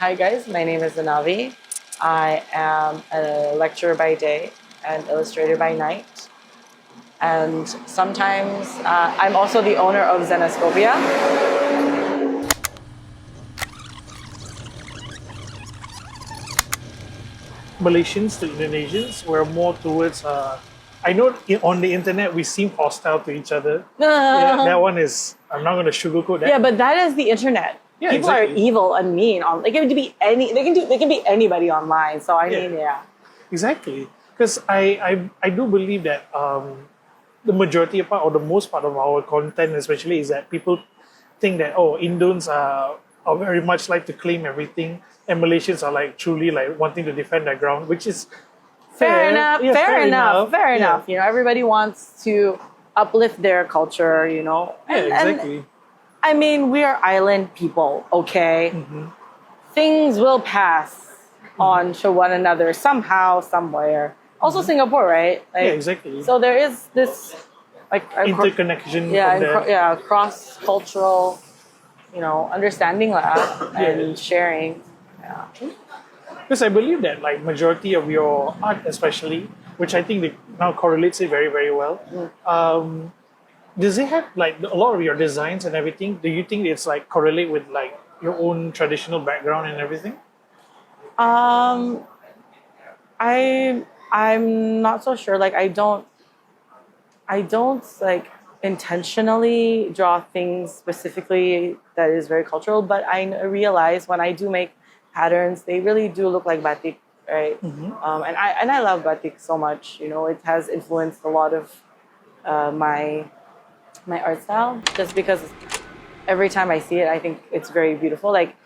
Hi guys, my name is Anavi. I am a lecturer by day and illustrator by night. And sometimes I'm also the owner of ZENASCOPIA. Malaysians to Indonesians, we're more towards. I know on the internet we seem hostile to each other. Yeah, that one is. I'm not going to sugarcoat that. Yeah, but that is the internet. Yeah, People exactly. are evil and mean. They can be They can be anybody online. So I mean, yeah. Exactly, because I do believe that the majority part or the most part of our content, especially, is that people think that Indons are very much like to claim everything, and Malaysians are like truly like wanting to defend their ground, which is Fair enough. Yeah, fair enough. Fair Yeah. enough. You know, everybody wants to uplift their culture. You know. Yeah, exactly. And, I mean, we are island people. Okay. Mm-hmm. Things will pass on to one another somehow, somewhere. Also, Singapore, right? Like, Yeah, exactly. So there is this like Interconnection. yeah, from there. cross cultural, understanding and sharing. Yeah. Because I believe that like majority of your art, especially, which I think they now correlates it very very well. Does it have like a lot of your designs and everything? Do you think it's like correlate with like your own traditional background and everything? Um, I'm not so sure. Like I don't like intentionally draw things specifically that is very cultural, but I realize when I do make patterns, they really do look like batik, right? And I love batik so much. You know, it has influenced a lot of my art style, just because every time I see it, I think it's very beautiful. Like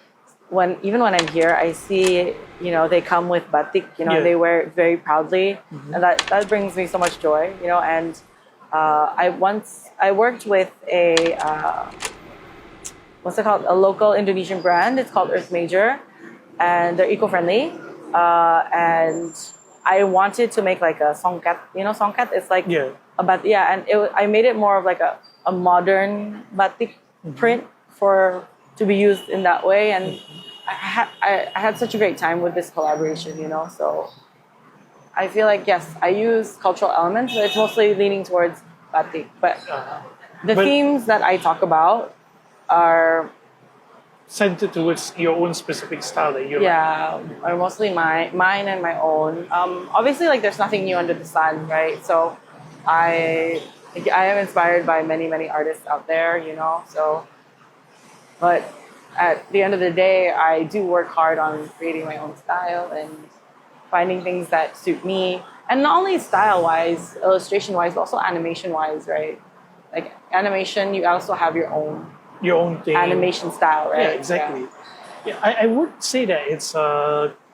even when I'm here, I see they come with batik. Yeah. They wear it very proudly, and that brings me so much joy. And I worked with a what's it called? A local Indonesian brand. It's called Earth Major, and they're eco-friendly. And I wanted to make like a songkat. Songkat is like Yeah. and I made it more of like a modern batik print to be used in that way. And I had such a great time with this collaboration. So I feel like, yes, I use cultural elements, but it's mostly leaning towards batik. But the themes that I talk about are Centered towards your own specific style that you like. are mostly mine and my own. Obviously, like there's nothing new under the sun, right? So I am inspired by many artists out there. So, but at the end of the day, I do work hard on creating my own style and finding things that suit me, and not only style wise, illustration wise, but also animation wise, right? Like animation, you also have your own thing. animation style, right? Yeah, exactly. Yeah, I would say that it's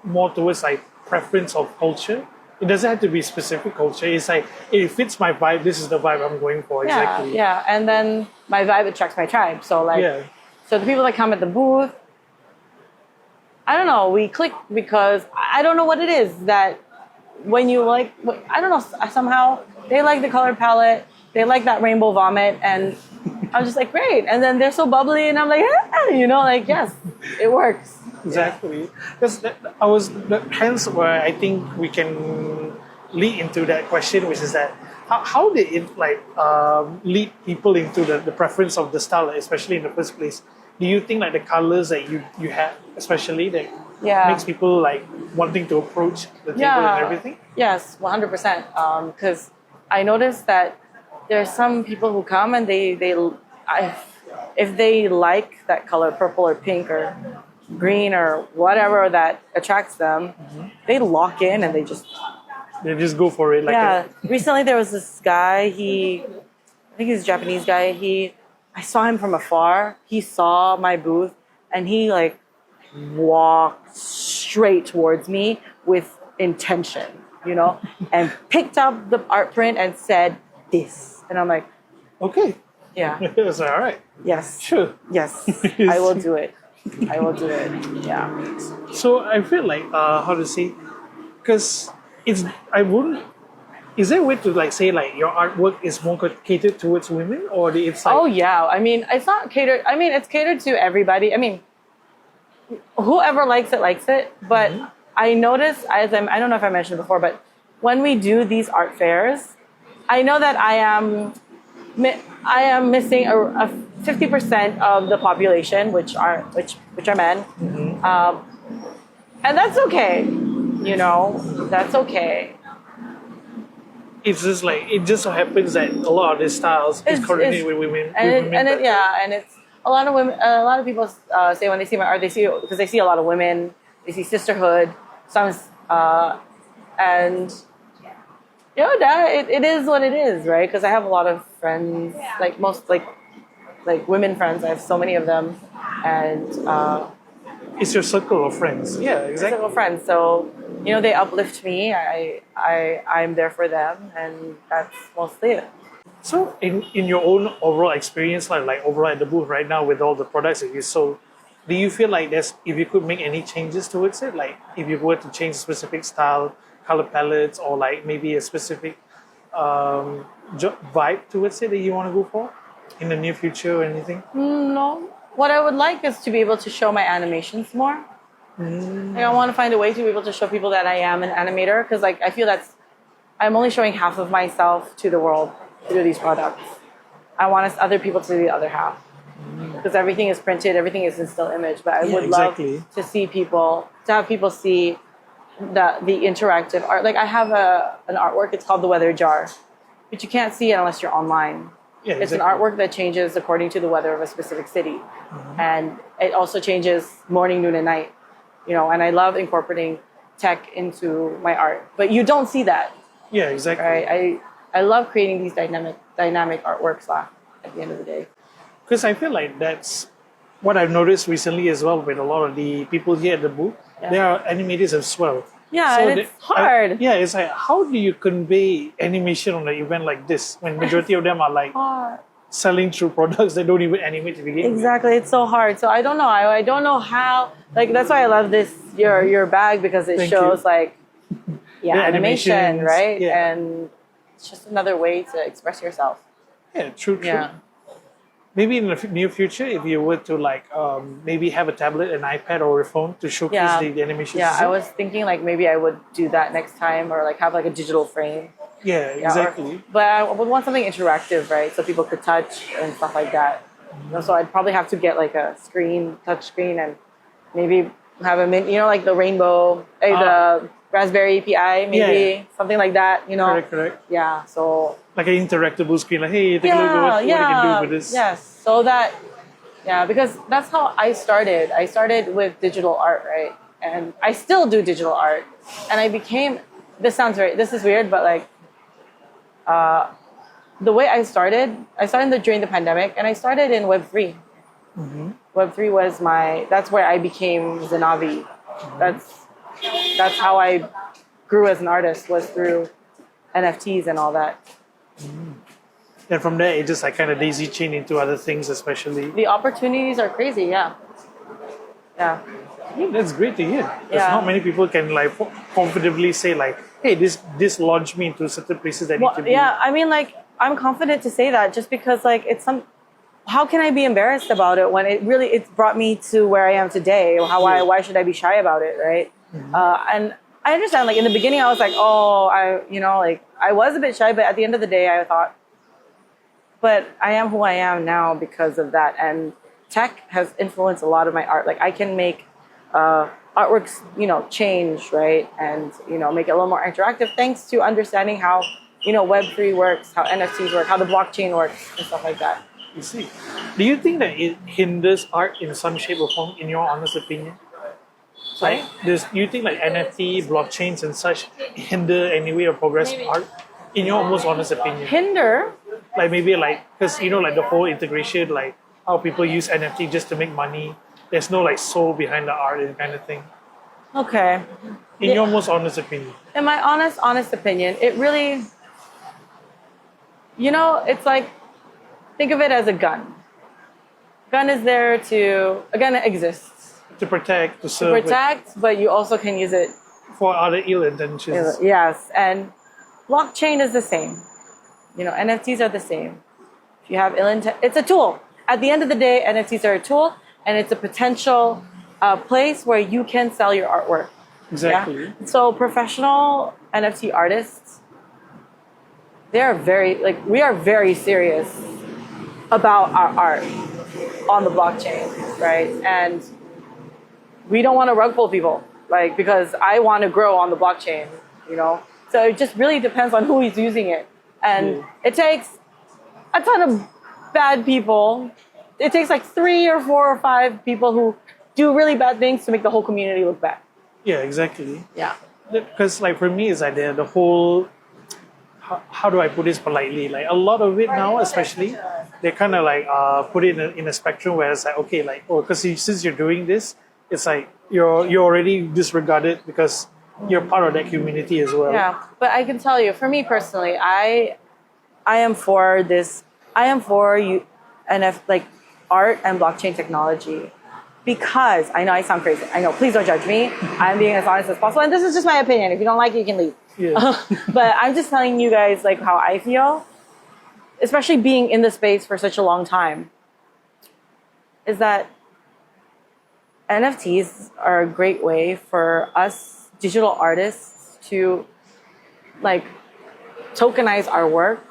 more towards like preference of culture. It doesn't have to be specific culture. It's like it fits my vibe. This is the vibe I'm going for. Exactly. Yeah. And then my vibe attracts my tribe. So so the people that come at the booth, I don't know, we click because I don't know what it is that when you like, I don't know, somehow they like the color palette, they like that rainbow vomit, and I'm just like, great. And then they're so bubbly, and I'm like, yes, it works. Exactly. Because hence where I think we can lead into that question, which is that how did it lead people into the preference of the style, especially in the first place? Do you think like the colors that you have, especially that makes people like wanting to approach the table and everything? Yes, 100%. Because I noticed that there's some people who come and if they like that color, purple or pink or green or whatever that attracts them, they lock in and they just go for it. Recently there was this guy. I think he's a Japanese guy. I saw him from afar. He saw my booth and he like walked straight towards me with intention, and picked up the art print and said this. And I'm like, okay. Yeah. It's all right. Yes. Sure. Yes. I will do it. Yeah. So I feel like how to say, because is there a way to like say like your artwork is more catered towards women, or it's like Oh yeah. I mean, it's not catered. I mean, it's catered to everybody. I mean, whoever likes it. But I notice, I don't know if I mentioned before, but when we do these art fairs, I know that I am missing a 50% of the population, which are men, and that's okay. That's okay. It's just like it just so happens that a lot of these styles is coordinated with women. And it's a lot of women. A lot of people say when they see my art, because they see a lot of women, they see sisterhood. Some, and that it is what it is, right? Because I have a lot of friends, like most like women friends. I have so many of them, and it's your circle of friends. Yeah, exactly. circle of friends. So they uplift me. I'm there for them, and that's mostly it. So in your own overall experience, like overall at the booth right now with all the products that you sold, do you feel like if you could make any changes towards it, like if you were to change a specific style, color palettes, or like maybe a specific vibe towards it that you want to go for in the near future or anything? No. What I would like is to be able to show my animations more. Like I want to find a way to be able to show people that I am an animator, because I feel I'm only showing half of myself to the world through these products. I want other people to see the other half, because everything is printed, everything is in still image. But I would love to have people see the interactive art. Like I have an artwork. It's called the Weather Jar, but you can't see it unless you're online. Yeah, it's an artwork that changes according to the weather of a specific city, and it also changes morning, noon, and night. And I love incorporating tech into my art, but you don't see that. Yeah, exactly. Right? I love creating these dynamic artworks at the end of the day. Because I feel like that's what I've noticed recently as well with a lot of the people here at the booth. Yeah. They are animators as well. Yeah, so and it's hard. It's like, how do you convey animation on an event like this when majority of them are like selling through products that don't even animate to begin with? Exactly, it's so hard. So I don't know. I don't know how. Like that's why I love your bag, because it shows like animation, right? Yeah. And it's just another way to express yourself. Yeah, true. Yeah. Maybe in the near future, if you were to maybe have a tablet, an iPad, or a phone to showcase the animation. Yeah, I was thinking like maybe I would do that next time, or like have like a digital frame. Yeah, exactly. But I would want something interactive, right? So people could touch and stuff like that. So I'd probably have to get like a touch screen, and maybe have like the rainbow, the Raspberry PI, maybe something like that. Correct. Yeah. So like an interactable screen, like hey, take a look at what you can do with this. Yes. So that, because that's how I started. I started with digital art, right? And I still do digital art, and I became. This is weird, but like. The way I started during the pandemic, and I started in Web3. Web3 was that's where I became Zenavi. That's how I grew as an artist, was through NFTs and all that. And from there, it just like kind of daisy chained into other things, especially. The opportunities are crazy, yeah. That's great to hear. Because not many people can like comfortably say like, hey, this launched me into certain places that need to be. Yeah, I mean, like, I'm confident to say that just because like how can I be embarrassed about it when it's brought me to where I am today? Why should I be shy about it, right? And I understand, like in the beginning I was like, I was a bit shy, but at the end of the day I thought, but I am who I am now because of that. And tech has influenced a lot of my art. Like I can make artworks, change, right? And, make it a little more interactive thanks to understanding how, Web3 works, how NFTs work, how the blockchain works and stuff like that. You see. Do you think that it hinders art in some shape or form, in your honest opinion? Sorry? Do you think like NFT, blockchains and such hinder any way or progress art, in your almost honest opinion? Hinder? Like maybe because, like the whole integration, like how people use NFT just to make money. There's no like soul behind the art and kind of thing. Okay. In your most honest opinion. In my honest opinion, it really, it's like, think of it as a gun. Gun exists. To protect, to serve. But you also can use it. For other ill intentions. Yes, and blockchain is the same. NFTs are the same. If you have ill intent, it's a tool. At the end of the day, NFTs are a tool, and it's a potential a place where you can sell your artwork. Exactly. Yeah? So professional NFT artists, we are very serious about our art on the blockchain, right? And we don't want to rug pull people, like, because I want to grow on the blockchain, you know? So it just really depends on who is using it. And it takes a ton of bad people. It takes like 3 or 4 or 5 people who do really bad things to make the whole community look bad. Yeah, exactly. Yeah. Because like for me, it's like the whole, how do I put this politely? Like a lot of it now, especially, they kind of like put it in a spectrum where it's like, okay, like, oh, because since you're doing this, it's like you're already disregarded because you're part of that community as well. Yeah, but I can tell you, for me personally, I am for this. I am for you, like art and blockchain technology, because I know I sound crazy. I know. Please don't judge me. I'm being as honest as possible, and this is just my opinion. If you don't like it, you can leave. Yeah. But I'm just telling you guys like how I feel, especially being in the space for such a long time. Is that NFTs are a great way for us digital artists to like tokenize our work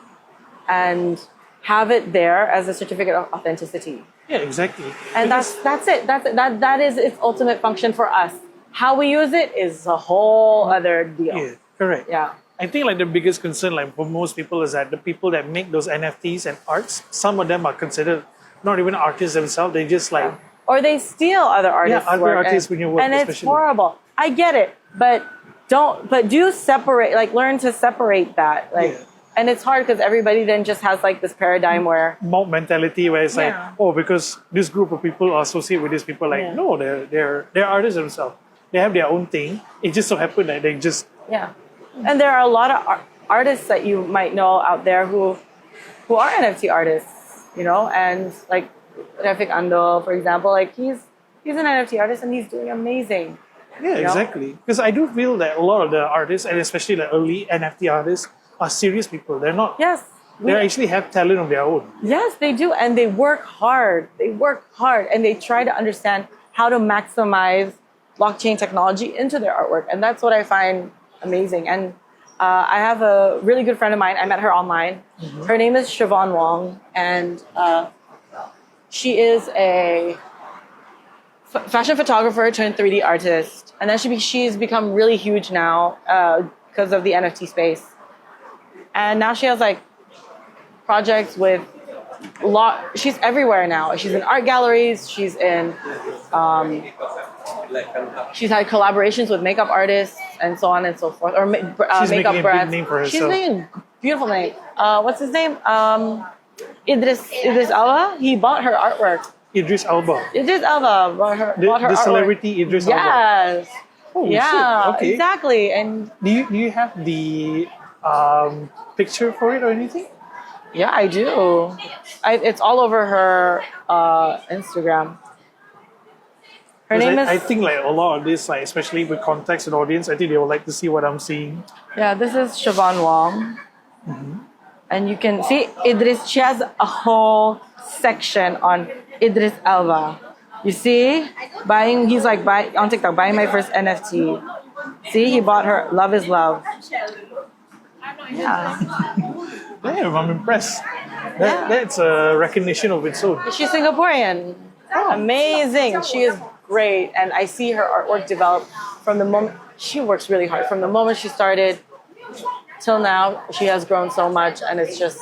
and have it there as a certificate of authenticity. Yeah, exactly. And that's it. That is its ultimate function for us. How we use it is a whole other deal. Yeah, correct. Yeah. I think like the biggest concern like for most people is that the people that make those NFTs and arts, some of them are considered not even artists themselves. They just like Or they steal other artists' other work. artists when you work, and it's especially. horrible. I get it, but do separate. Like learn to separate that. Like, and it's hard because everybody then just has like this paradigm where mob mentality where it's like, Yeah. oh, because this group of people are associated with these people, like Yeah. no, they're artists themselves. They have their own thing. It just so happened that they just and there are a lot of artists that you might know out there who are NFT artists, you know, and like Refik Ando, for example, like he's an NFT artist and he's doing amazing. Yeah, You know? exactly. Because I do feel that a lot of the artists, and especially the early NFT artists, are serious people. They're not. Yes. They actually have talent of their own. Yes, they do. And they work hard. And they try to understand how to maximize blockchain technology into their artwork. And that's what I find amazing. And I have a really good friend of mine. I met her online. Mm-hmm. Her name is Siobhan Wong. And she is a fashion photographer turned 3D artist. And then she's become really huge now because of the NFT space. And now she has like projects with she's everywhere now. She's in art galleries. She's in she's had collaborations with makeup artists and so on and so forth, or She's makeup making a brands. big name for herself. She's making a beautiful name. What's his name? Idris Alba. He bought her artwork. Idris Elba. Idris Elba bought her The artwork. celebrity Idris Elba. Yes. Oh, Yeah. shit. Okay. Exactly. And Do you have the picture for it or anything? yeah, I do. It's all over her Instagram. Her name is. I think like a lot of this, like especially with context and audience, I think they would like to see what I'm seeing. Yeah, this is Siobhan Wong. And you can see Idris. She has a whole section on Idris Elba. You see? He's like on TikTok, buying my first NFT. See, he bought her Love is Love. Yeah. Damn, I'm impressed. That's a recognition of its own. She's Singaporean. Amazing. She is great. And I see her artwork develop from the moment she works really hard. From the moment she started till now, she has grown so much, and it's just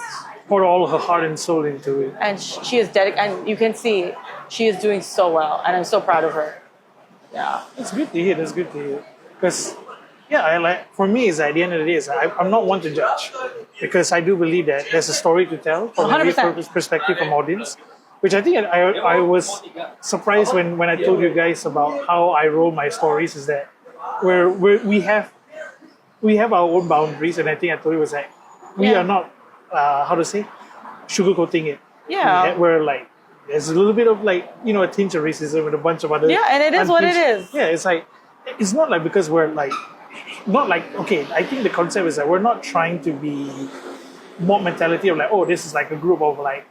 Poured all her heart and soul into it. and she is dedicated, and you can see she is doing so well, and I'm so proud of her. Yeah. That's good to hear. That's good to hear. Because, for me, is at the end of the day, I'm not one to judge, because I do believe that there's a story to tell from every 100%. perspective from audience. Which I think I was surprised when I told you guys about how I roll my stories. Is that we have our own boundaries, and I think I told you was like we are not sugarcoating it. Yeah. We're like there's a little bit of like a tinge of racism and a bunch of other. Yeah, and it is what it is. Yeah, it's like it's not like because we're like not like okay. I think the concept is that we're not trying to be mob mentality of like this is like a group of like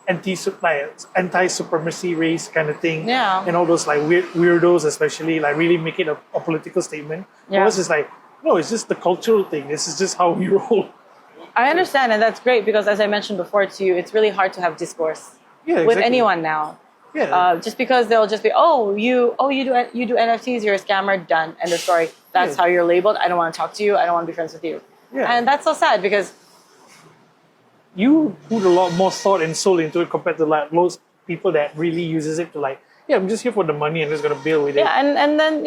anti-supremacy race kind of thing. Yeah. And all those like weirdos, especially, like really make it a political statement. Yeah. For us, it's like, no, it's just the cultural thing. This is just how we roll. I understand, and that's great because, as I mentioned before to you, it's really hard to have discourse Yeah, with exactly. anyone now. Yeah. Just because they'll just be, you do NFTs, you're a scammer, done, end of story. That's Yeah. how you're labeled. I don't want to talk to you. I don't want to be friends with you. Yeah. And that's so sad because You put a lot more thought and soul into it compared to like most people that really uses it to like, yeah, I'm just here for the money and just gonna bail with it. yeah, and then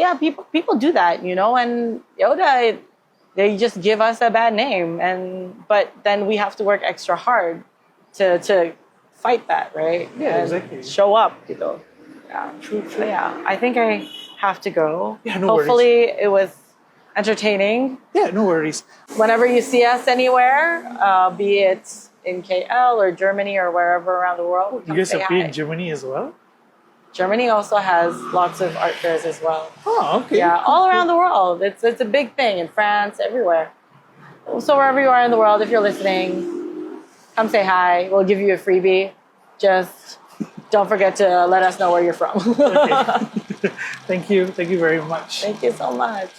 people do that, and Yoda, they just give us a bad name, but then we have to work extra hard to fight that, right? Yeah, And exactly. show up, Yeah. True. So yeah, I think I have to go. Yeah, no Hopefully it was entertaining. Yeah, no worries. Whenever you see us anywhere, be it in KL or Germany or wherever around the world, You come guys say appear hi. in Germany as well? Germany also has lots of art fairs as well. Oh, okay. Yeah, all around the world. It's a big thing in France, everywhere. So wherever you are in the world, if you're listening, come say hi. We'll give you a freebie. Just don't forget to let us know where you're from. Okay. Thank you very much. Thank you so much.